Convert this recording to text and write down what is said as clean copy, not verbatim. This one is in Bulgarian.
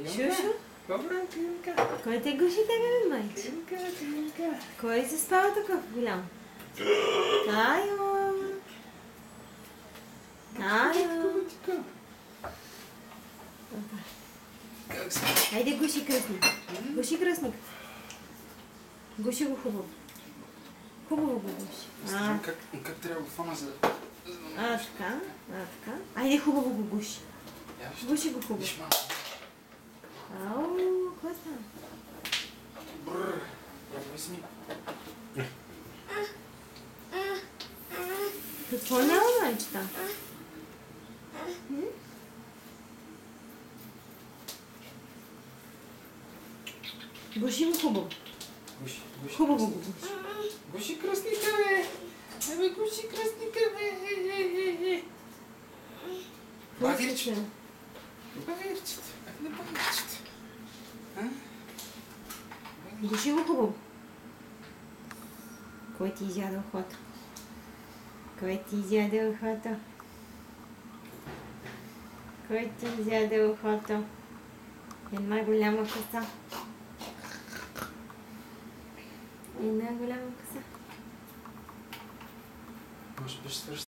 Шушо? Добре, Тинка. Кой те гуши тебе, бе, майче? Тинка. Кой се спава такъв голям? Тайо! Тайо! Как си? Хайде, гуши кръстник. Гуши кръстник. Гуши го хубаво. Хубаво го гуши. Как трябва да фана за... Така. Айде хубаво го гуши. Гуши го хубаво. Виж малко. Ау, какво става? Бррр. Я поясни. Какво няма, майчета? Гуши го хубаво. Гуши. Хубаво го гуши. Гуши кръстника, бе. Абе, гуши кръстника, бе. Бавирчета. Бавирчета. Не бавирчета. Гуши го хубаво. Кой ти изяде ухото? Кой ти изяде ухото? Кой ти изяде ухото? Една голяма коса. Една голяма коса. Може би ще свърши.